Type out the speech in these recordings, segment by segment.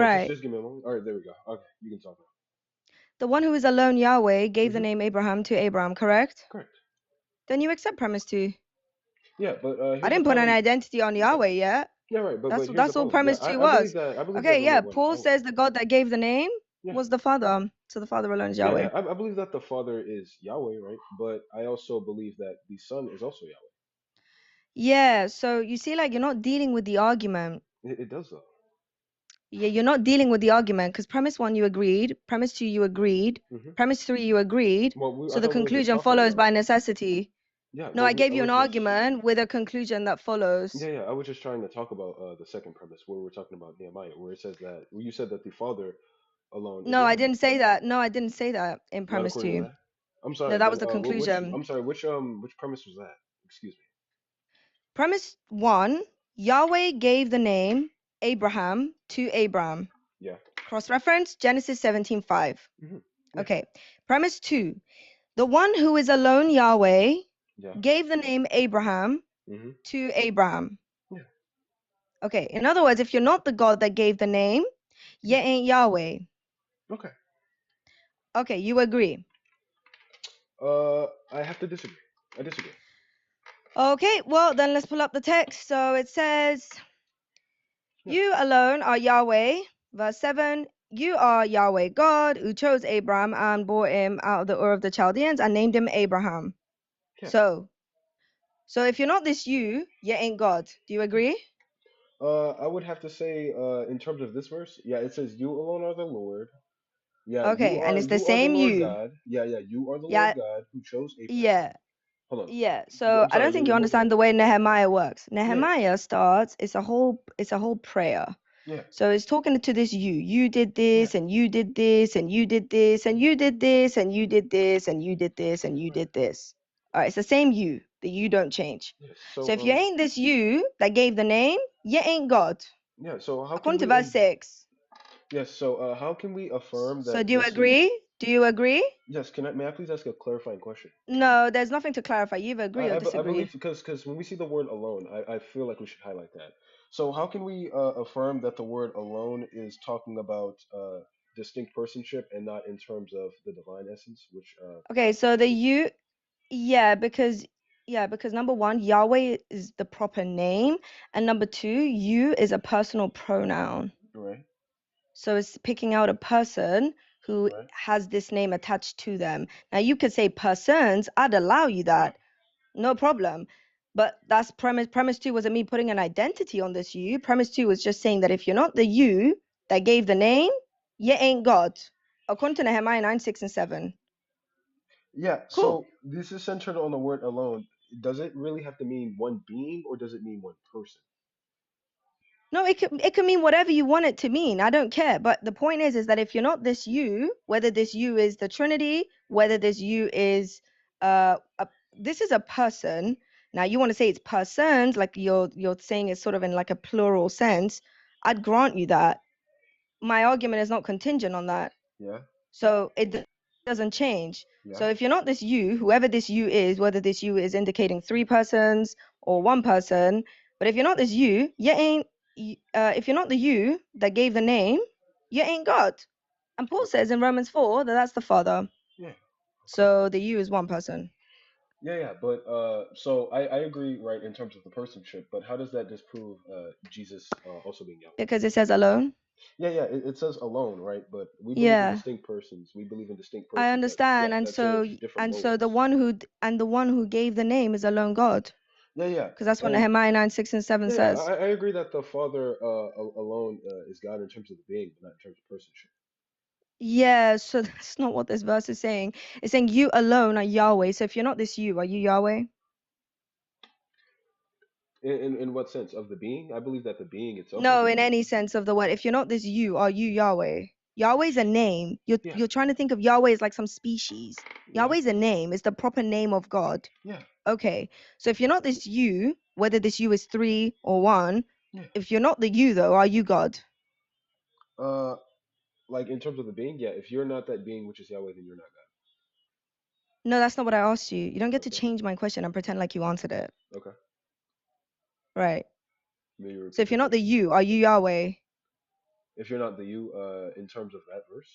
Right. Just give me a moment. All right, there we go. Okay, you can talk now. The one who is alone, Yahweh, gave the name Abraham to Abraham, correct? Correct. Then you accept premise 2. Yeah, but I here's the didn't put an problem. identity on Yahweh yet. Yeah, right. But here's the That's all problem. Yeah, premise 2 I believe was. that. I believe that Okay, the yeah. Lord Paul alone. says the God that gave the name Yeah. was the Father. So the Father alone is Yeah, Yahweh. yeah. I believe that the Father is Yahweh, right? But I also believe that the Son is also Yahweh. Yeah, so you see, like, you're not dealing with the argument. It does though. Yeah, you're not dealing with the argument because premise 1 you agreed, premise 2 you agreed, premise 3 you agreed. Well, So I the thought we were just conclusion talking follows about. by necessity. Yeah, No, but I gave I you an was just. argument with a conclusion that follows. Yeah, yeah. I was just trying to talk about the second premise where we're talking about Nehemiah, where it says that where you said that the Father alone is No, I Yahweh. didn't say that. No, I didn't say that in Not premise according to 2. that. I'm No, sorry, that but was the which? conclusion. I'm sorry. Which premise was that? Excuse me. Premise 1, Yahweh gave the name Abraham to Abraham. Yeah. Cross-reference, Genesis 17:5. Yeah. Okay. Premise 2, the one who is alone, Yahweh, Yeah. gave the name Abraham to Abraham. Yeah. Okay. In other words, if you're not the God that gave the name, you ain't Yahweh. Okay. Okay, you agree. I have to disagree. I disagree. Okay, well, then let's pull up the text. So it says, you alone are Yahweh. Verse 7, you are Yahweh God who chose Abraham and brought him out of the Ur of the Chaldeans and named him Abraham. Yeah. So if you're not this you ain't God. Do you agree? I would have to say, in terms of this verse, yeah, it says, "You alone are the Lord." Yeah, Okay, and it's the you are the same Lord you. God. Yeah, yeah, you are the Yeah, Lord God who chose Abraham. yeah. Hold on. Yeah, so I'm I sorry. don't think you What was understand it? the way Nehemiah works. Yeah, yeah, Nehemiah starts, it's a whole prayer. yeah, So it's talking to this you. You did yeah. this, and you did this, and you did this, and you did this, and you did this, and you did this, and you did this. All right, it's the same you. The you don't change. Yes. So if you ain't this you that gave the name, you ain't God. Yeah. So how can According to we? verse 6. Yes. So how can we affirm So that do you this is? agree? Do you agree? Yes. May I please ask a clarifying question? No, there's nothing to clarify. You either agree or I believe disagree. because when we see the word alone, I feel like we should highlight that. So how can we affirm that the word alone is talking about distinct personship and not in terms of the divine essence, which Okay, so the you, because number 1, Yahweh is the proper name, and number 2, you is a personal pronoun. right, So it's picking out a person who right, has this name attached to them. Now you could say persons, I'd allow you that, no problem. But that's premise 2 wasn't me putting an identity on this you. Premise 2 was just saying that if you're not the you that gave the name, you ain't God. According to Nehemiah 9, 6, and 7. yeah. Cool. So this is centered on the word alone. Does it really have to mean one being, or does it mean one person? No, it could mean whatever you want it to mean. I don't care. But the point is that if you're not this you, whether this you is the Trinity, whether this you is this is a person. Now you want to say it's persons, like you're saying it's sort of in like a plural sense. I'd grant you that. My argument is not contingent on that. Yeah, So it doesn't change. yeah. So if you're not this you, whoever this you is, whether this you is indicating 3 persons or 1 person, but if you're not this you ain't, if you're not the you that gave the name, you ain't God. And Paul Okay. says in Romans 4 that that's the Father. Yeah. Okay. So the you is 1 person. Yeah, yeah, but so I agree, right, in terms of the personship, but how does that disprove Jesus also being Yahweh? Because it says alone. Yeah, yeah, it says alone, right? But we believe in Yeah, distinct persons. We believe in distinct I persons that understand. And that serve so different the roles. one who gave the name is alone God. Yeah, yeah, Because that's what and Nehemiah 9, 6, and 7 yeah, yeah, says. I agree that the Father alone is God in terms of the being, but not in terms of personship. Yeah, so that's not what this verse is saying. It's saying you alone are Yahweh. So if you're not this you, are you Yahweh? In what sense of the being? I believe that the being itself is No, in Yahweh. any sense of the word. If you're not this you, are you Yahweh? Yahweh's a name. Yeah, You're trying to think of Yahweh as like some species. yeah, Yahweh's a name. It's the proper name of God. yeah, Okay. So if you're not this you, whether this you is 3 or 1, yeah. if you're not the you though, are you God? Uh, like in terms of the being, yeah. If you're not that being which is Yahweh, then you're not No, that's not what I asked you. You don't get God. to Okay, change my question and pretend like you answered it. okay. Right. May you So repeat if the you're not the question? you, are you Yahweh? If you're not the you, in terms of that verse,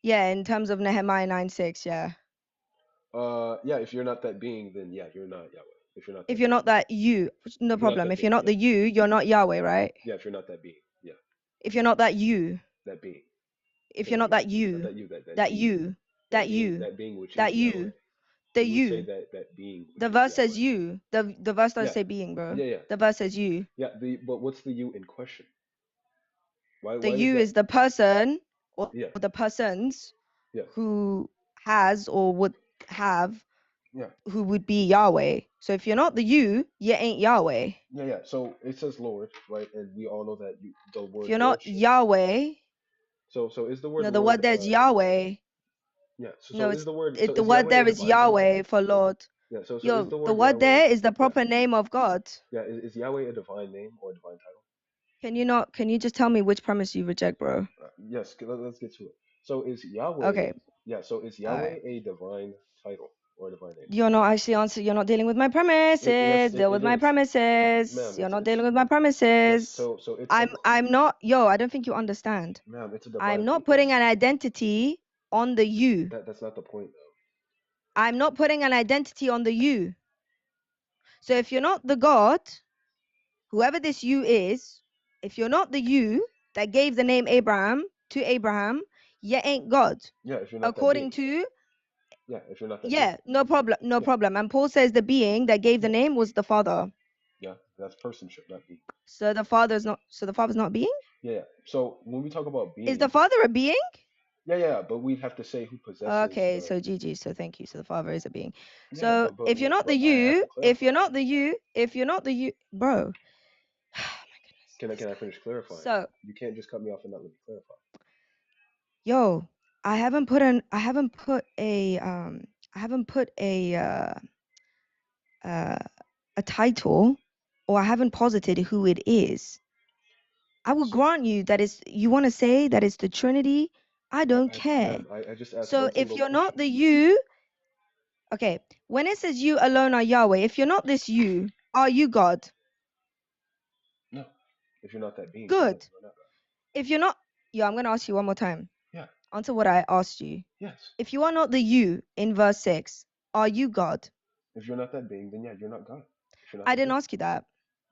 Yeah, in terms of Nehemiah 9:6, yeah. yeah, if you're not that being, then yeah, you're not Yahweh. If you're not If that you're being, not that you, no if you're not problem. that If you're being, not yeah, the you, you're not Yahweh, right? yeah, if you're not that being, yeah, If you're not that you, that being. if Say you're that not again. that Not you, that you, that that being, you, that you, that being which is that Yahweh. you, the You would say you. that that being The which is verse says Yahweh. you. The verse doesn't Yeah, say being, bro. yeah, yeah, The verse says you. yeah. But what's the you in question? The Why is you that? is the person or Yeah, the persons yeah, who has or would have yeah, who would be Yahweh. So if you're not the you ain't Yahweh. yeah, yeah. So it says Lord, right? And we all know that the If word you're not lordship. Yahweh, So is the word no, the Lord? word there's Yahweh. Yeah. No, Is the word? So the is word Yahweh a there is divine title? Yahweh for Lord. Yeah. So is Yo, the the word word Yahweh? there is the Yeah. proper name of God. Yeah. Is Yahweh a divine name or a divine title? Can you just tell me which premise you reject, bro? Yes. Let's get to it. So is Yahweh? Okay. Yeah. So is All right. Yahweh a divine title or a divine name? You're not actually answering. You're not dealing with my premises. Deal with It my is, premises. ma'am. You're not It's dealing with my yes. premises. So it's I'm not. Yo, I don't think you understand. ma'am. It's a divine I'm not being. putting an identity on the you. That's not the point though. I'm not putting an identity on the you. So if you're not the God, whoever this you is, if you're not the you that gave the name Abraham to Abraham, you ain't God. Yeah. If you're not that being. According to, Yeah. If you're not that being. yeah, no problem, no Yeah. problem. And Paul says the being that gave the Yeah. name was the Father. Yeah. That's personship, not being. So the Father's not being? Yeah. So when we talk about Is the being, Father a being? yeah, but we'd have to say who possesses Okay, the. so GG, so thank you. So the Father is a being. Yeah, So if you're not the I have you, to clarify. if you're not the you, bro. Oh my goodness, this Can I guy. finish clarifying? So, You can't just cut me off and not let me clarify. yo, I haven't put uh, a title, or I haven't posited who it is. I will So, grant you that you want to say that it's the Trinity. I don't care. ma'am, I just asked So one if single you're not question. the you, okay, when it says you alone are Yahweh, if you're not this you, are you God? No, if you're not that being, then no, Good. you're not God. If you're not, yo, I'm going to ask you one more time. Yeah. Answer what I asked you. Yes. If you are not the you in verse 6, are you God? If you're not that being, then yeah, you're not God. If you're not I that didn't being. ask you that.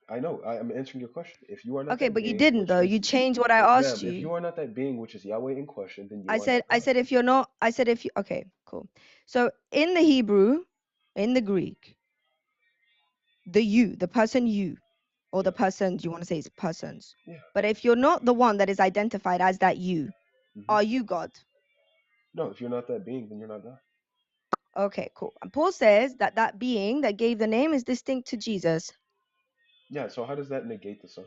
I know. I'm answering your question. If you are not Okay, that but you being, didn't which though. is, You changed what I asked ma'am, if you. you are not that being, which is Yahweh in question, then you I are not God. said if you're not, I said if you, okay, cool. So in the Hebrew, in the Greek, the you, the person you, or Yeah. the persons, you want to say it's persons. Yeah. But if you're not the one that is identified as that you, Hmm. are you God? No, if you're not that being, then you're not God. Okay, cool. And Paul says that that being that gave the name is distinct to Jesus, Yeah. So how does that negate the Son?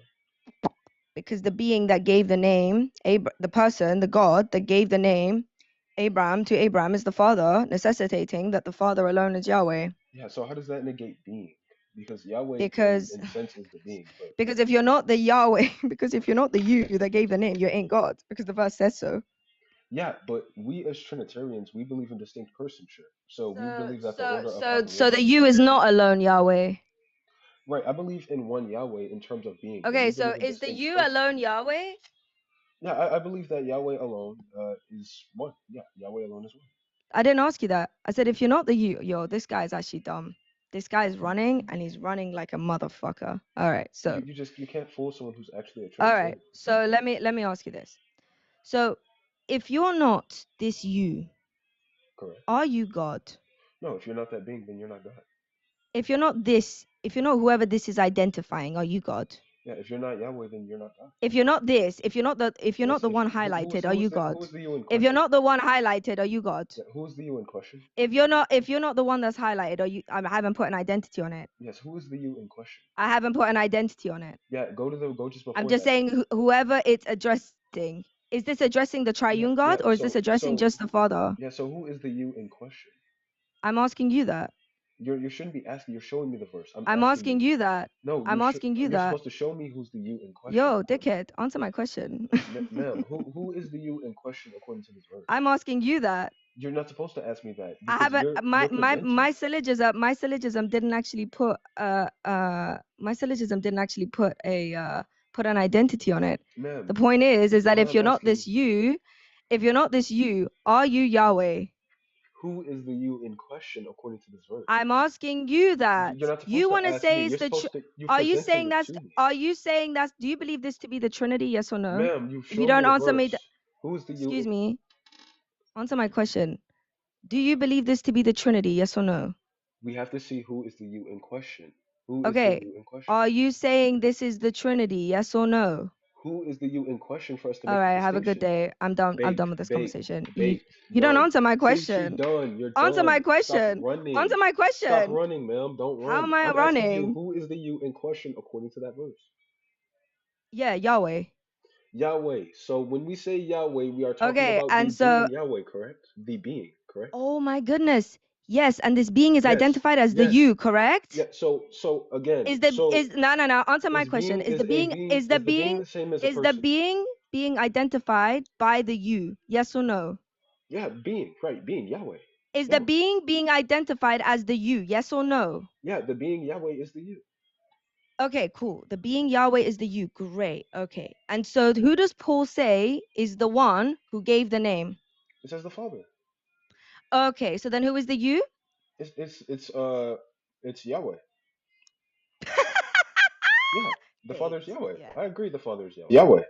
because the being that gave the name, the person, the God that gave the name Abraham to Abraham is the Father, necessitating that the Father alone is Yahweh. Yeah. So how does that negate being? Because Yahweh, Because in sense, is the being, but because if you're not the Yahweh, because if you're not the you that gave the name, you ain't God, because the verse says so. yeah, but we as Trinitarians, we believe in distinct personship. So we So believe that the so order of so so the operations. you is not alone Yahweh. Right. I believe in one Yahweh in terms of being, but Okay, we so believe in is the distinct you persons. alone Yahweh? Yeah, I believe that Yahweh alone is one. Yeah, Yahweh alone is one. I didn't ask you that. I said if you're not the you, yo, this guy's actually dumb. This guy is running and he's running like a motherfucker. All right, so You can't fool someone who's actually a all right, Trinitarian. so let me ask you this. So if you're not this you, Correct. are you God? No, if you're not that being, then you're not God. If you're not this, if you're not whoever this is identifying, are you God? Yeah, if you're not Yahweh, then you're not God. If you're not this, if you're not Yes. the If one who highlighted, are you God? who is the you in If you're question? not the one highlighted, are you God? Yeah, who is the you in question? If you're not the one that's highlighted, are you? I haven't put an identity on it. Yes, who is the you in question? I haven't put an identity on it. Yeah, go just I'm before just that. saying whoever it's addressing. Is this addressing the Yeah, triune yeah. God or is this addressing just the Father? Yeah. So who is the you in question? I'm asking you that. You shouldn't be asking. You're showing me the verse. I'm I'm asking asking you. you that. No, I'm asking you you're that. supposed to show me who's the you in question Yo, according. dickhead, answer my question. Ma'am, who is the you in question according to this verse? I'm asking you that. You're not supposed to ask me that I because haven't you're presenting. my syllogism didn't actually put a put an identity on it. Ma'am, The point is that all if I'm you're not asking, this you, if you're not this you, are you Yahweh? who is the you in question according to this verse? I'm asking you that. You're not You supposed to want to ask me. say You're it's the supposed to. You are you presenting saying it that's to me, are you saying that's do you believe this to be the Trinity? Yes or no? ma'am. You If you show me don't a answer me, verse. Who is the you? excuse me, answer my question. Do you believe this to be the Trinity? Yes or no? We have to see who is the you in question. Who is the Okay. you in question? Are you saying this is the Trinity? Yes or no? Who is the you in question for us to All make the right. Have a good distinction? day. I'm done. I'm Baked, done with this baked, conversation. baked, You don't done. answer my She question. done. You're Answer my done. Stop question. running. Answer my Stop question. running, ma'am. Don't How run. am I I'm asking you, running? who is the you in question according to that verse? Yeah, Yahweh. Yahweh. So when we say Yahweh, we are talking Okay. about the And so, being Yahweh, correct? The being, correct? oh my goodness. Yes, and this being is Yes. identified as the Yes. you, correct? Yeah. So again, Is the so is no. Answer my is question. being Is is the a being being is the is the being being the same as a is the person? being being identified by the you? Yes or no? Yeah, being, right, being Yahweh. Is the Yeah. being being identified as the you? Yes or no? Yeah, the being Yahweh is the you. Okay, cool. The being Yahweh is the you. Great. Okay. And so who does Paul say is the one who gave the name? It says the Father. Okay, so then who is the you? It's Yahweh. Yeah, the Baked. Father's Yahweh. Yeah. I agree the Father's Yahweh. Yahweh.